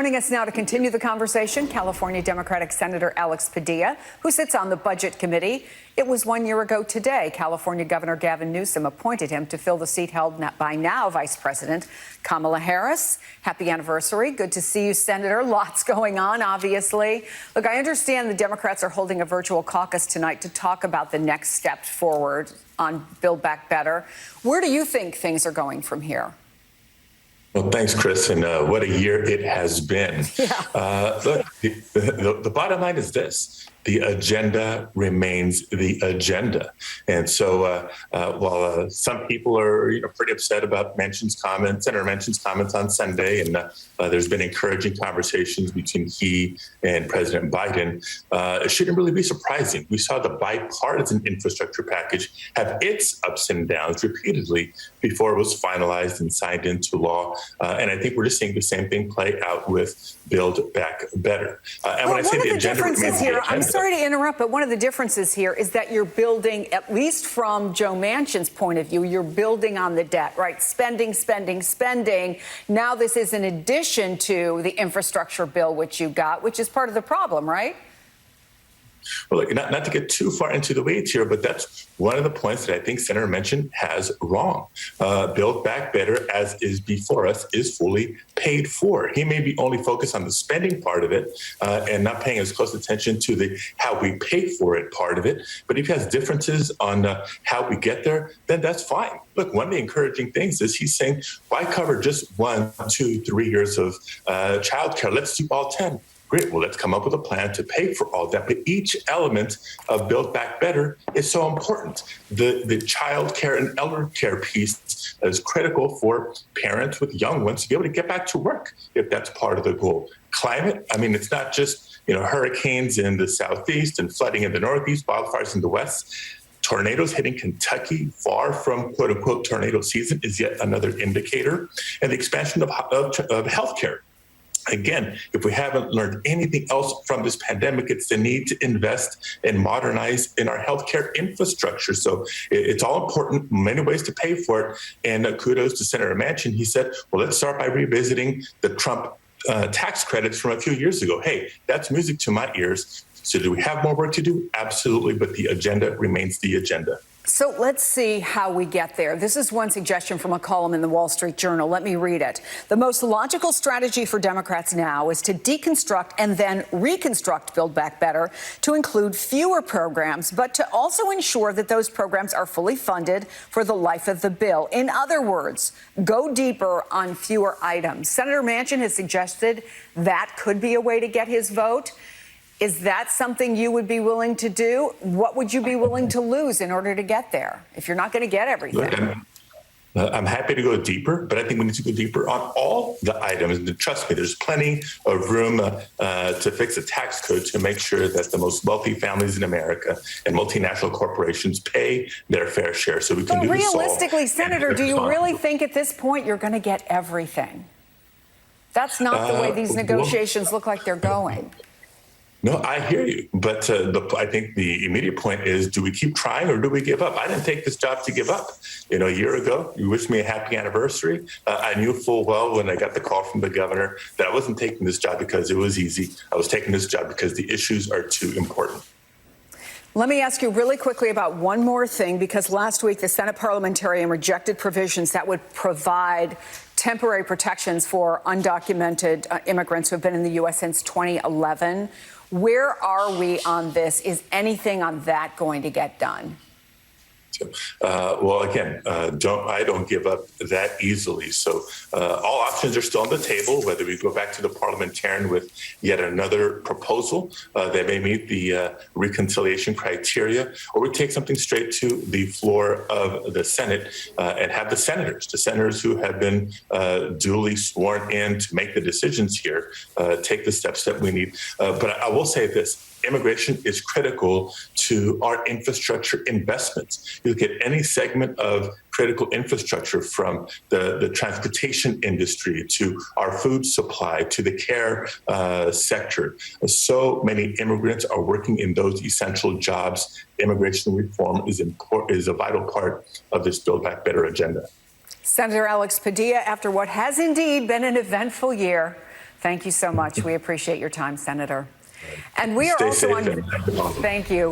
Joining us now to continue the conversation, California Democratic Senator Alex Padilla, who sits on the Budget Committee. It was 1 year ago today, California Governor Gavin Newsom appointed him to fill the seat held by now Vice President Kamala Harris. Happy anniversary. Good to see you, Senator. Lots going on, obviously. Look, I understand the Democrats are holding a virtual caucus tonight to talk about the next step forward on Build Back Better. Where do you think things are going from here? Well, thanks, Chris, and what a year it has been. Yeah. Look, the bottom line is this. The agenda remains the agenda. And so while some people are pretty upset about Senator Manchin's comments on Sunday, and there's been encouraging conversations between he and President Biden, it shouldn't really be surprising. We saw the bipartisan infrastructure package have its ups and downs repeatedly before it was finalized and signed into law. And I think we're just seeing the same thing play out with Build Back Better. And when I say the agenda remains the agenda, I'm sorry to interrupt, but one of the differences here is that you're building, at least from Joe Manchin's point of view, you're building on the debt, right? Spending, spending, spending. Now this is in addition to the infrastructure bill, which you got, which is part of the problem, right? Well, look, not to get too far into the weeds here, but that's one of the points that I think Senator Manchin has wrong. Build Back Better, as is before us, is fully paid for. He may be only focused on the spending part of it and not paying as close attention to the how we pay for it part of it. But if he has differences on how we get there, then that's fine. Look, one of the encouraging things is he's saying, why cover just 1, 2, 3 years of childcare? Let's do all 10. Great. Well, let's come up with a plan to pay for all that. But each element of Build Back Better is so important. The child care and elder care piece is critical for parents with young ones to be able to get back to work if that's part of the goal. Climate, I mean, it's not just hurricanes in the southeast and flooding in the northeast, wildfires in the west. Tornadoes hitting Kentucky, far from quote unquote tornado season, is yet another indicator. And the expansion of healthcare. Again, if we haven't learned anything else from this pandemic, it's the need to invest and modernize in our healthcare infrastructure. So it's all important, many ways to pay for it. And kudos to Senator Manchin. He said, well, let's start by revisiting the Trump tax credits from a few years ago. Hey, that's music to my ears. So do we have more work to do? Absolutely. But the agenda remains the agenda. So let's see how we get there. This is one suggestion from a column in the Wall Street Journal. Let me read it. The most logical strategy for Democrats now is to deconstruct and then reconstruct Build Back Better to include fewer programs, but to also ensure that those programs are fully funded for the life of the bill. In other words, go deeper on fewer items. Senator Manchin has suggested that could be a way to get his vote. Is that something you would be willing to do? What would you be willing to lose in order to get there if you're not going to get everything? Look, I'm happy to go deeper, but I think we need to go deeper on all the items. And trust me, there's plenty of room to fix the tax code to make sure that the most wealthy families in America and multinational corporations pay their fair share. So we can do this. Realistically, Senator, do you really think at this point you're going to get everything? That's not the way these negotiations look like they're going. No, I hear you. But I think the immediate point is, do we keep trying or do we give up? I didn't take this job to give up. A year ago, you wished me a happy anniversary. I knew full well when I got the call from the governor that I wasn't taking this job because it was easy. I was taking this job because the issues are too important. Let me ask you really quickly about one more thing, because last week the Senate parliamentarian rejected provisions that would provide temporary protections for undocumented immigrants who have been in the U.S. since 2011. Where are we on this? Is anything on that going to get done? Well, again, I don't give up that easily. So all options are still on the table, whether we go back to the parliamentarian with yet another proposal that may meet the reconciliation criteria, or we take something straight to the floor of the Senate and have the senators who have been duly sworn in to make the decisions here, take the steps that we need. But I will say this. Immigration is critical to our infrastructure investments. You look at any segment of critical infrastructure, from the transportation industry to our food supply to the care sector. So many immigrants are working in those essential jobs. Immigration reform is a vital part of this Build Back Better agenda. Senator Alex Padilla, after what has indeed been an eventful year, Thank you so much. We appreciate your time, Senator. And we are Stay also safe on. and Thank you.